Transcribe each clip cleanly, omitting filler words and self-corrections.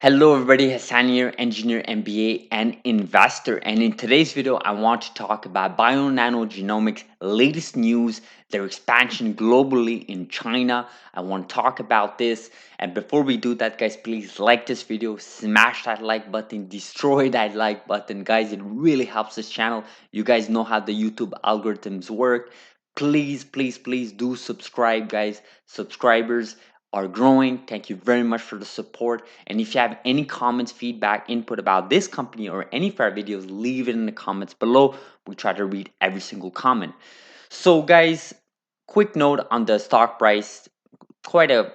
Hello everybody, Hassan here, engineer, MBA, and investor. And in today's video, I want to talk about Bionano Genomics' latest news, their expansion globally in China. I want to talk about this. And before we do that, guys, please like this video, smash that like button, destroy that like button. Guys, it really helps this channel. You guys know how the YouTube algorithms work. Please do subscribe, guys. Subscribers are growing. Thank you very much for the support. And if you have any comments, feedback, input about this company or any of our videos, leave it in the comments below. We try to read every single comment. So, guys, quick note on the stock price. Quite a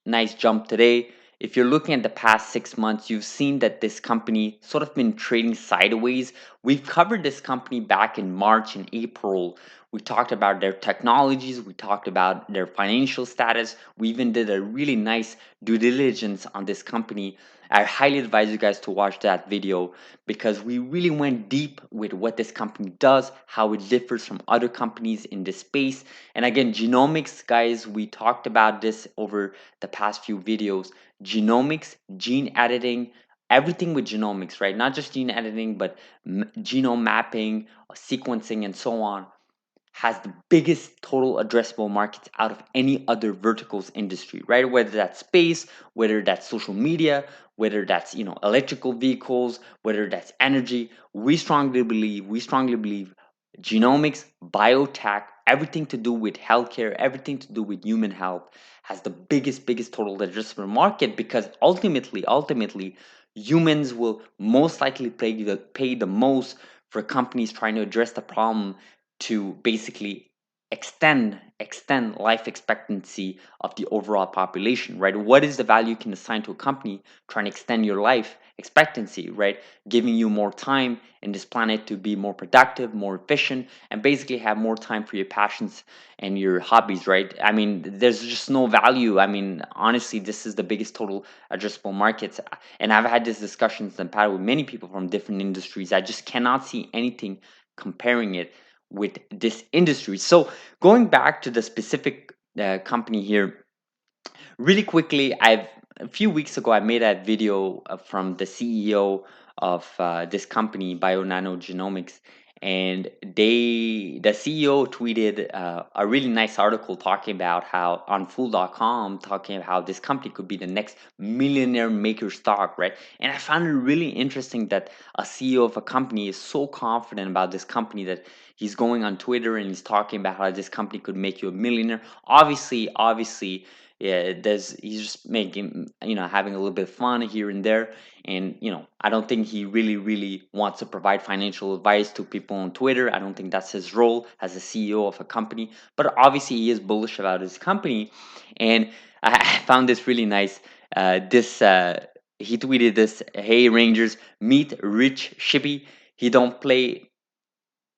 nice jump today. If you're looking at the past 6 months, you've seen that this company sort of been trading sideways. We've covered this company back in March and April. We talked about their technologies, we talked about their financial status. We even did a really nice due diligence on this company. I highly advise you guys to watch that video because we really went deep with what this company does, how it differs from other companies in this space. And again, genomics, guys, we talked about this over the past few videos. Genomics, gene editing, everything with genomics, right? Not just gene editing, but genome mapping, sequencing, and so on, has the biggest total addressable markets out of any other verticals industry, right? Whether that's space, whether that's social media, whether that's electrical vehicles, whether that's energy. We strongly believe genomics, biotech, everything to do with healthcare, everything to do with human health has the biggest total addressable market because ultimately humans will most likely pay the most for companies trying to address the problem to basically extend life expectancy of the overall population, right? What is the value you can assign to a company trying to extend your life expectancy, right? Giving you more time in this planet to be more productive, more efficient, and basically have more time for your passions and your hobbies, right? I mean, there's just no value. I mean, honestly, this is the biggest total addressable markets. And I've had these discussions in the past with many people from different industries. I just cannot see anything comparing it with this industry. So going back to the specific company here, really quickly, I've a few weeks ago I made a video from the CEO of this company, Bionano Genomics, and the CEO tweeted a really nice article talking about how on Fool.com, talking about how this company could be the next millionaire maker stock, right? And I found it really interesting that a CEO of a company is so confident about this company that he's going on Twitter and he's talking about how this company could make you a millionaire. Obviously, yeah, there's he's just making having a little bit of fun here and there, and I don't think he really wants to provide financial advice to people on Twitter. I don't think that's his role as a CEO of a company, but obviously he is bullish about his company, and I found this really nice. This He tweeted this: "Hey Rangers, meet Rich Shippy. He don't play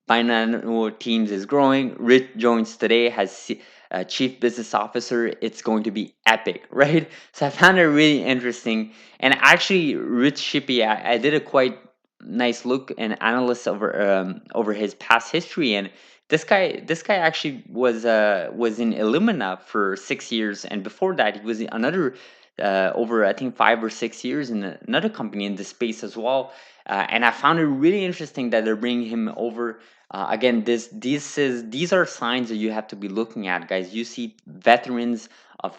Bionano Teams is growing. Rich joins today as Chief Business Officer. It's going to be epic," right? So I found it really interesting. And actually, Rich Shippey, I did a quite nice look and analysis over his past history, and this guy actually was in Illumina for 6 years, and before that, he was in another over I think 5 or 6 years in another company in this space as well. And I found it really interesting that they're bringing him over again. These are signs that you have to be looking at, guys. You see veterans of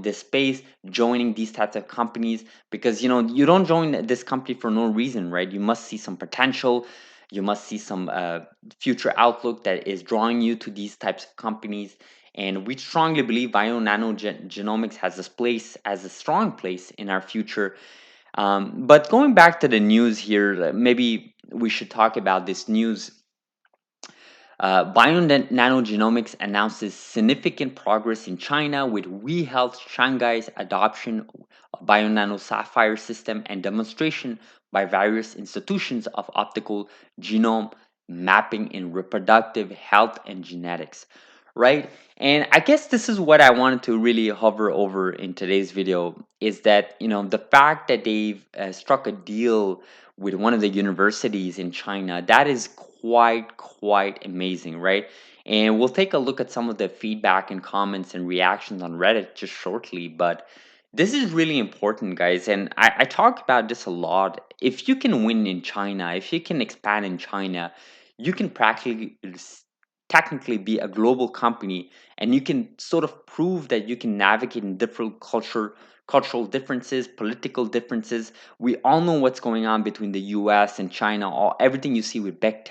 this space joining these types of companies because you don't join this company for no reason, right? You must see some potential. You must see some future outlook that is drawing you to these types of companies. And we strongly believe Genomics has this place as a strong place in our future. But going back to the news here, maybe we should talk about this news. Bionano Genomics announces significant progress in China with WeHealth Shanghai's adoption of Bionano Sapphire system and demonstration by various institutions of optical genome mapping in reproductive health and genetics. Right? And I guess this is what I wanted to really hover over in today's video is that, the fact that they've struck a deal with one of the universities in China, that is quite amazing, right? And we'll take a look at some of the feedback and comments and reactions on Reddit just shortly, but This is really important, guys, and I talk about this a lot. If you can win in China, if you can expand in China, you can practically, technically be a global company, and you can sort of prove that you can navigate in different cultural differences, political differences. We all know what's going on between the U.S. and China, all everything you see with big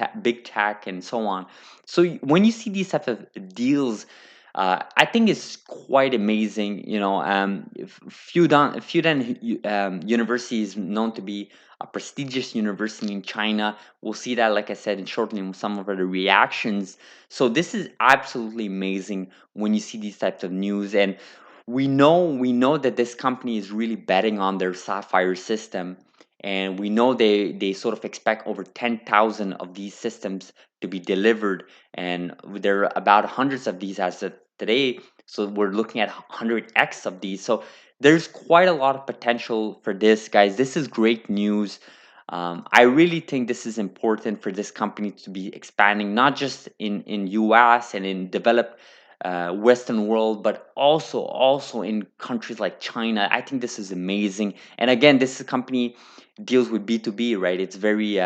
tech, and so on. So when you see these types of deals, I think it's quite amazing. University is known to be a prestigious university in China. We'll see that, like I said, in shortly in some of the reactions. So this is absolutely amazing when you see these types of news, and we know that this company is really betting on their Sapphire system, and we know they sort of expect over 10,000 of these systems to be delivered, and there are about hundreds of these as of today. So we're looking at 100x of these. So there's quite a lot of potential for this, guys. This is great news. I really think this is important for this company to be expanding, not just in US and in developed Western world, but also in countries like China. I think this is amazing. And again, this company deals with B2B, right? It's very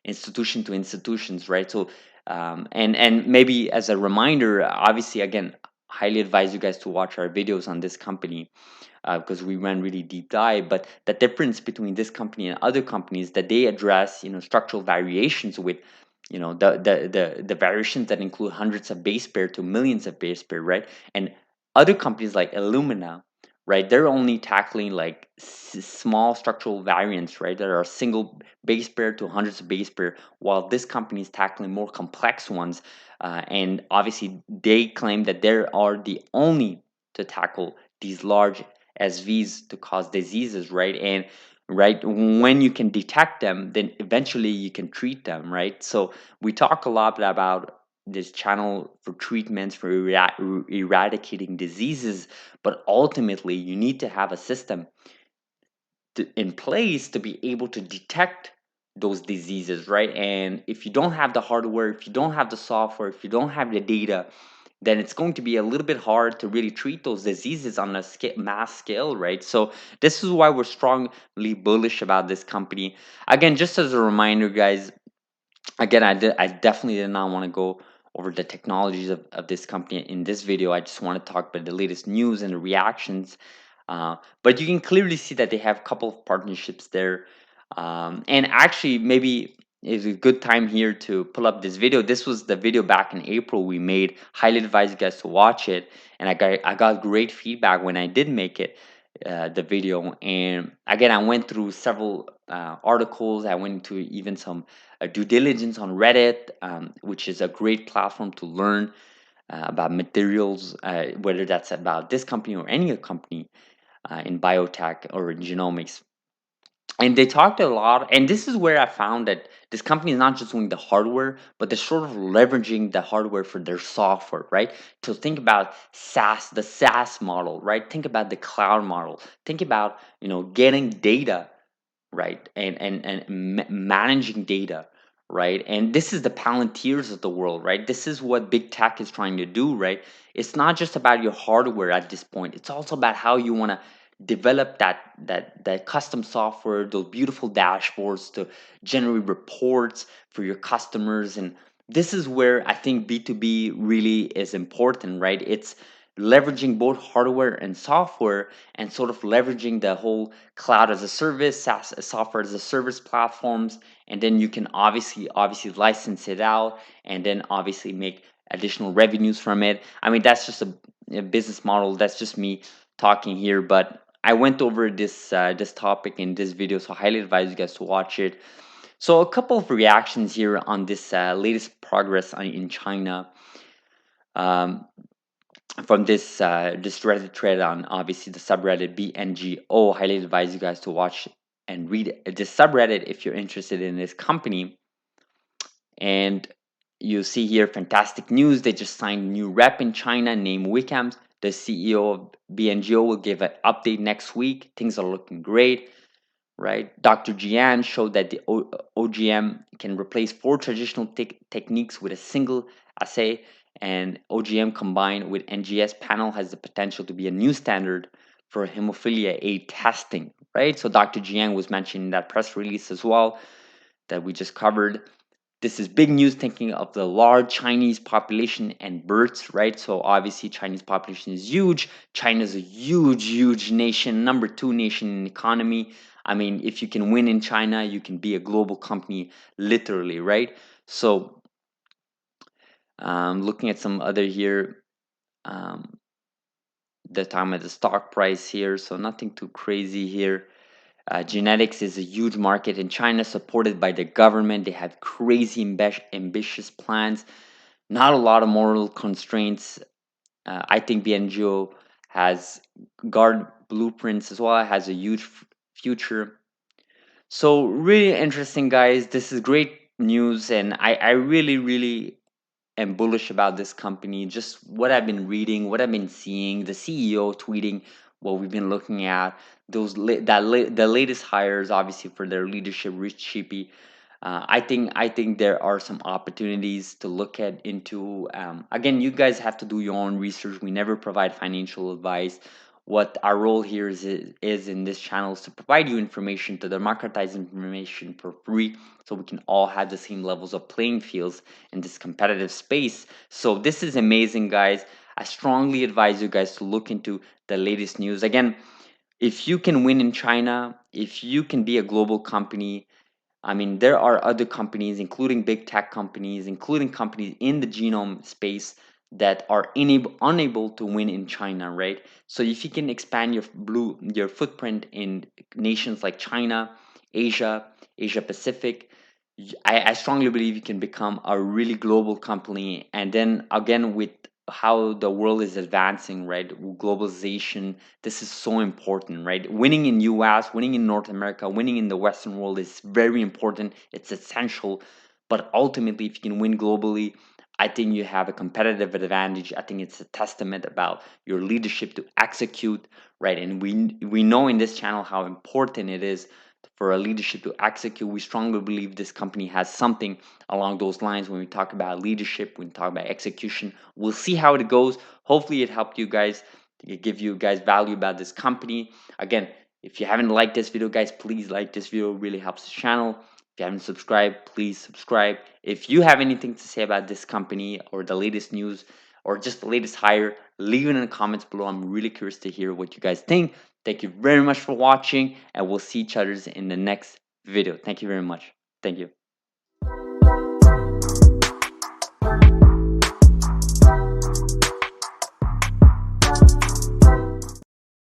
institution to institutions, right? So and maybe as a reminder, obviously, again, highly advise you guys to watch our videos on this company, because we ran really deep dive. But the difference between this company and other companies that they address, structural variations with, the variations that include hundreds of base pair to millions of base pair, right? And other companies like Illumina, right? They're only tackling like small structural variants, right? That are a single base pair to hundreds of base pair, while this company is tackling more complex ones. And obviously, they claim that they are the only to tackle these large SVs to cause diseases, right? And right when you can detect them, then eventually you can treat them, right? So we talk a lot about this channel for treatments for eradicating diseases, but ultimately you need to have a system in place to be able to detect those diseases, right? And if you don't have the hardware, if you don't have the software, if you don't have the data, then it's going to be a little bit hard to really treat those diseases on a mass scale, right? So this is why we're strongly bullish about this company. Again, just as a reminder, guys, again, I definitely did not want to go over the technologies of this company in this video. I just want to talk about the latest news and the reactions. But you can clearly see that they have a couple of partnerships there. And actually, maybe it's a good time here to pull up this video. This was the video back in April we made. Highly advise you guys to watch it. And I got great feedback when I did make it, the video. And again, I went through several articles. I went to even some due diligence on Reddit, which is a great platform to learn about materials, whether that's about this company or any other company in biotech or in genomics. And they talked a lot, and this is where I found that this company is not just doing the hardware, but they're sort of leveraging the hardware for their software, right? To think about the SaaS model, right? Think about the cloud model. Think about, getting data, right? And managing data, right? And this is the Palantirs of the world, right? This is what big tech is trying to do, right? It's not just about your hardware at this point. It's also about how you want to develop that custom software, those beautiful dashboards to generate reports for your customers. And this is where I think B2B really is important, right? It's leveraging both hardware and software, and sort of leveraging the whole cloud as a service, SaaS, software as a service platforms. And then you can obviously license it out, and then obviously make additional revenues from it. I mean, that's just a business model. That's just me talking here, but I went over this topic in this video, so I highly advise you guys to watch it. So a couple of reactions here on this latest progress in China. Um, from this Reddit thread on, obviously, the subreddit BNGO. Highly advise you guys to watch and read this subreddit if you're interested in this company. And you see here fantastic news. They just signed a new rep in China named Wickham. The CEO of BNGO will give an update next week. Things are looking great, right? Dr. Jian showed that the OGM can replace four traditional techniques with a single assay, and OGM combined with NGS panel has the potential to be a new standard for hemophilia A testing, right? So Dr. Jiang was mentioning in that press release as well that we just covered. This is big news thinking of the large Chinese population and births, right? So obviously Chinese population is huge. China is a huge, huge nation, number two nation in economy. I mean, if you can win in China, you can be a global company, literally, right? So looking at some other here, um, the time of the stock price here, so nothing too crazy here. Genetics is a huge market in China, supported by the government. They have crazy ambitious plans, not a lot of moral constraints. I think BNGO has guard blueprints as well. It has a huge future. So really interesting, guys. This is great news, and I really, really am bullish about this company. Just what I've been reading, what I've been seeing, the CEO tweeting what we've been looking at. The latest hires, obviously for their leadership, Rich Shippey. I think there are some opportunities to look at into. Again, you guys have to do your own research. We never provide financial advice. What our role here is in this channel is to provide you information, to democratize information for free, so we can all have the same levels of playing fields in this competitive space. So this is amazing, guys. I strongly advise you guys to look into the latest news. Again, if you can win in China, if you can be a global company, I mean, there are other companies, including big tech companies, including companies in the genome space that are unable to win in China, right? So if you can expand your footprint in nations like China, Asia, Asia Pacific, I strongly believe you can become a really global company. And then again, with how the world is advancing, right? Globalization, this is so important, right? Winning in US, winning in North America, winning in the Western world is very important. It's essential. But ultimately, if you can win globally, I think you have a competitive advantage. I think it's a testament about your leadership to execute, right? And we know in this channel how important it is for a leadership to execute. We strongly believe this company has something along those lines when we talk about leadership, when we talk about execution. We'll see how it goes. Hopefully, it helped you guys, to give you guys value about this company. Again, if you haven't liked this video, guys, please like this video. It really helps the channel. If you haven't subscribed, please subscribe. If you have anything to say about this company or the latest news or just the latest hire, leave it in the comments below. I'm really curious to hear what you guys think. Thank you very much for watching, and we'll see each other in the next video. Thank you very much. Thank you.